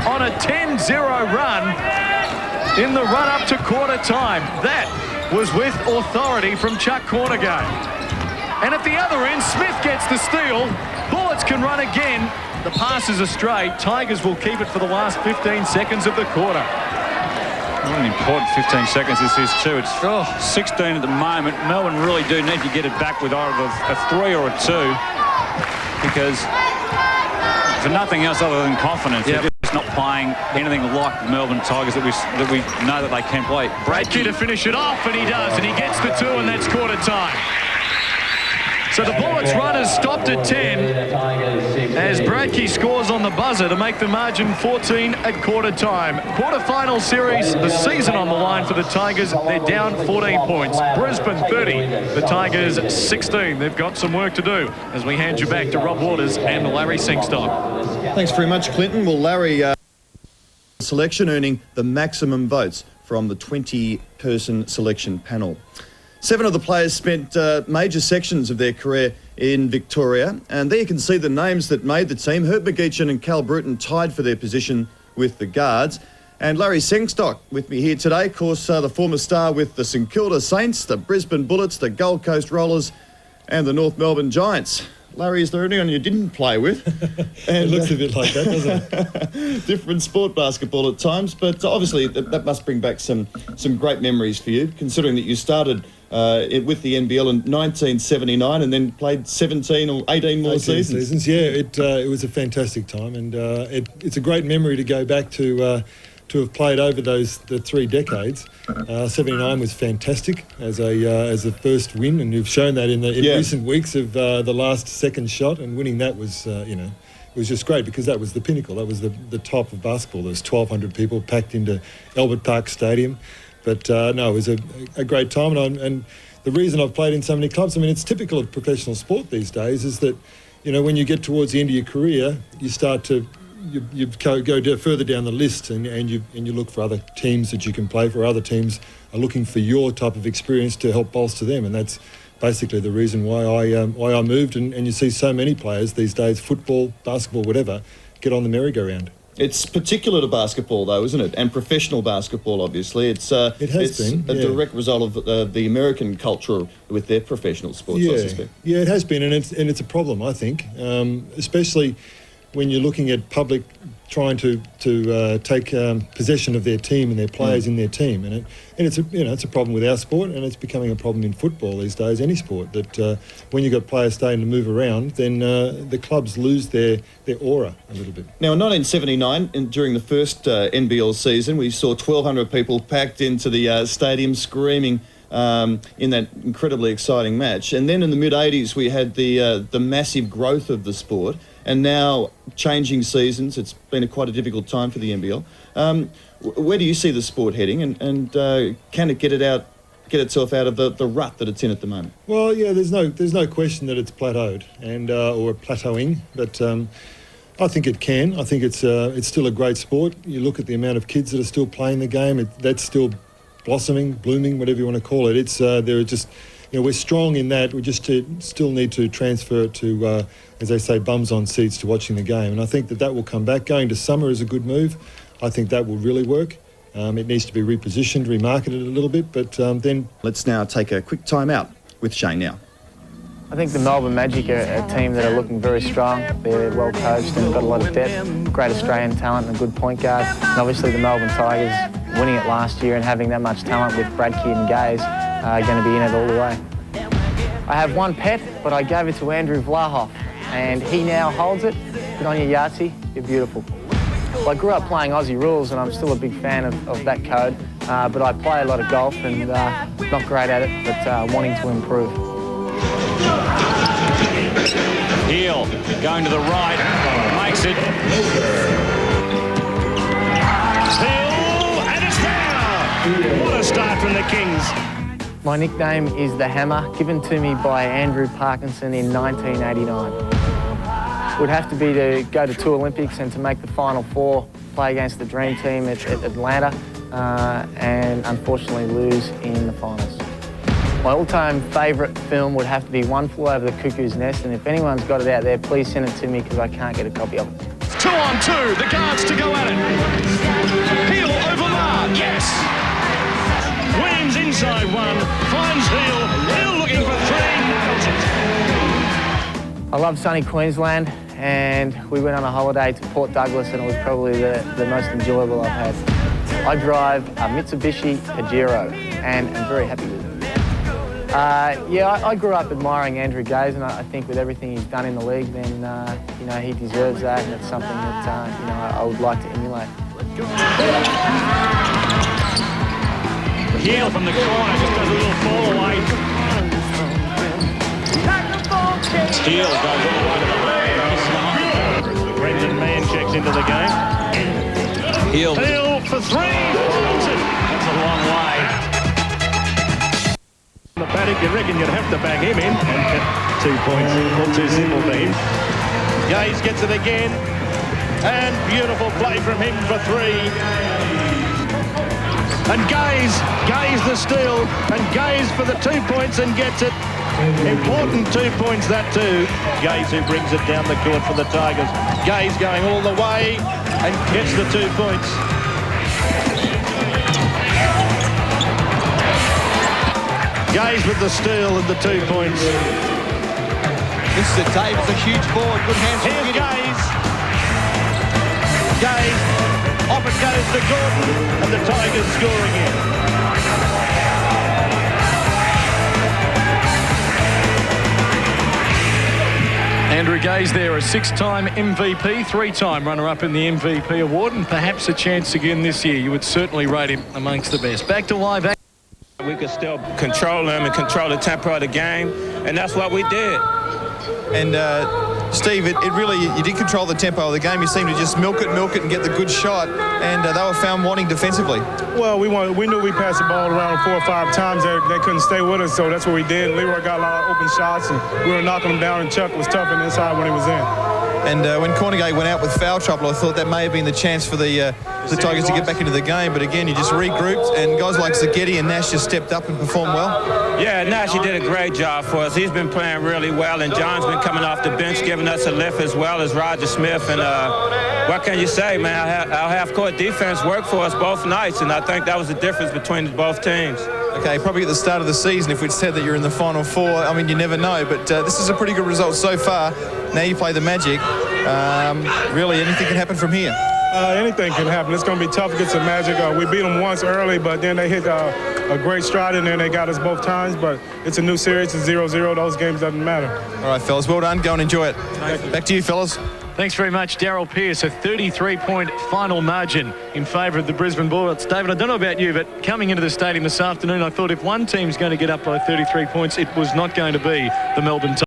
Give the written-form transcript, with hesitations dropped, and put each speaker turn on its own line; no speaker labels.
On a 10-0 run in the run-up to quarter time. That was with authority from Chuck Cornegay. And at the other end, Smith gets the steal. Bullets can run again. The passes are straight. Tigers will keep it for the last 15 seconds of the quarter.
What an important 15 seconds this is too. It's 16 at the moment. Melbourne really do need to get it back with either a 3 or a 2, because for nothing else other than confidence, they're just not playing anything like the Melbourne Tigers that we know that they can play.
Bradkey to finish it off, and he does, and he gets the 2, and that's quarter time. So the Bullets run has stopped at 10 as Bradkey scores on the buzzer to make the margin 14 at quarter time. Quarter-final series, the season on the line for the Tigers. They're down 14 points. Brisbane 30, the Tigers 16. They've got some work to do as we hand you back to Rob Waters and Larry Singstock.
Thanks very much, Clinton. Well, Larry, selection earning the maximum votes from the 20-person selection panel. 7 of the players spent major sections of their career in Victoria, and there you can see the names that made the team. Herb McGeechan and Cal Bruton tied for their position with the Guards. And Larry Singstock with me here today, of course, the former star with the St Kilda Saints, the Brisbane Bullets, the Gold Coast Rollers and the North Melbourne Giants. Larry, is there anyone you didn't play with?
And, it looks a bit like that, doesn't
it? Different sport, basketball at times, but obviously that must bring back some great memories for you, considering that you started with the NBL in 1979 and then played 17 or 18 more seasons.
Yeah, it was a fantastic time, and it's a great memory to go back to have played over the 3 decades. 79 was fantastic as a first win, and you've shown that in recent weeks of the last second shot, and winning that was it was just great, because that was the pinnacle. That was the top of basketball. There was 1,200 people packed into Albert Park Stadium. But no, it was a great time, and the reason I've played in so many clubs, I mean, it's typical of professional sport these days, is that, when you get towards the end of your career, you start to you go further down the list, and you look for other teams that you can play for. Other teams are looking for your type of experience to help bolster them, and that's basically the reason why I moved. And you see so many players these days, football, basketball, whatever, get on the merry-go-round.
It's particular to basketball, though, isn't it? And professional basketball, obviously. It has been a direct result of the American culture with their professional sports, I suspect.
Yeah, it has been, and it's a problem, I think, especially when you're looking at public trying to take possession of their team and their players in their team, and it's a problem with our sport, and it's becoming a problem in football these days, any sport, that when you've got players starting to move around, then the clubs lose their aura a little bit.
Now, in 1979, during the first NBL season, we saw 1,200 people packed into the stadium screaming in that incredibly exciting match, and then in the mid-80s we had the massive growth of the sport. And now, changing seasons, it's been quite a difficult time for the NBL. Where do you see the sport heading, and can it get itself out of the rut that it's in at the moment?
Well, yeah, there's no question that it's plateaued and or plateauing, but I think it can. I think it's still a great sport. You look at the amount of kids that are still playing the game; that's still blossoming, blooming, whatever you want to call it. It's there are just. We're strong in that. We just still need to transfer it to, as they say, bums on seats to watching the game. And I think that will come back. Going to summer is a good move. I think that will really work. It needs to be repositioned, remarketed a little bit, but then...
Let's now take a quick time out with Shane now.
I think the Melbourne Magic are a team that are looking very strong. They're well coached and got a lot of depth, great Australian talent and a good point guard. And obviously the Melbourne Tigers, winning it last year and having that much talent with Bradkey and Gaze, are going to be in it all the way. I have one pet, but I gave it to Andrew Vlahoff, and he now holds it. Put on your Yahtzee, you're beautiful. Well, I grew up playing Aussie rules, and I'm still a big fan of that code, but I play a lot of golf and not great at it, but wanting to improve.
Heel going to the right, makes it. Hill, and it's there! What a start from the Kings.
My nickname is The Hammer, given to me by Andrew Parkinson in 1989. It would have to be to go to 2 Olympics and to make the Final Four, play against the Dream Team at Atlanta, and unfortunately lose in the finals. My all-time favourite film would have to be One Flew Over the Cuckoo's Nest, and if anyone's got it out there, please send it to me because I can't get a copy of it.
2 on 2, the Guards to go at it.
I love sunny Queensland, and we went on a holiday to Port Douglas, and it was probably the most enjoyable I've had. I drive a Mitsubishi Pajero, and I'm very happy with it. Yeah, I grew up admiring Andrew Gaze, and I think with everything he's done in the league, then you know, he deserves that, and it's something that you know, I would like to emulate.
Heel from the corner, just does a little fall away. Steele goes all the way to the lane.
Brendan Mann checks into the game.
Heel
for three.
That's a long way.
The paddock, you reckon you'd have to bang him in and get 2 points. All too simple for him. Gaze gets it again. And beautiful play from him for three. And Gaze the steal, and Gaze for the 2 points and gets it. Important 2 points that too. Gaze who brings it down the court for the Tigers. Gaze going all the way and gets the 2 points. Gaze with the steal and the 2 points.
This is a Dave, it's a huge board. Good hands from
Here's
Gideon.
Gaze. Off it goes to Gordon, and the Tigers score again.
Andrew Gaze there, a 6-time MVP, 3-time runner-up in the MVP award, and perhaps a chance again this year. You would certainly rate him amongst the best. Back to live action.
We could still control them and control the tempo of the game, and that's what we did.
And Steve, it really, you did control the tempo of the game. You seemed to just milk it and get the good shot, and they were found wanting defensively.
Well, we knew we passed the ball around 4 or 5 times. They couldn't stay with us, so that's what we did. Leroy got a lot of open shots, and we were knocking them down, and Chuck was tough on the inside when he was in.
And when Cornegate went out with foul trouble, I thought that may have been the chance for the Tigers to get back into the game. But again, you just regrouped, and guys like Zaghetti and Nash just stepped up and performed well.
Yeah, Nash, he did a great job for us. He's been playing really well, and John's been coming off the bench, giving us a lift as well as Roger Smith. And what can you say, man? Our half-court defense worked for us both nights, and I think that was the difference between both teams.
Okay, probably at the start of the season, if we'd said that you're in the Final Four, I mean, you never know. But this is a pretty good result so far. Now you play the Magic. Really, anything can happen from here.
Anything can happen. It's going to be tough against the Magic. We beat them once early, but then they hit a great stride in there, and they got us both times. But it's a new series. It's 0-0. Those games doesn't matter.
All right, fellas. Well done. Go and enjoy it. Back to you, fellas.
Thanks very much, Darryl Pearce. A 33-point final margin in favour of the Brisbane Bullets. David, I don't know about you, but coming into the stadium this afternoon, I thought if one team's going to get up by 33 points, it was not going to be the Melbourne Tigers.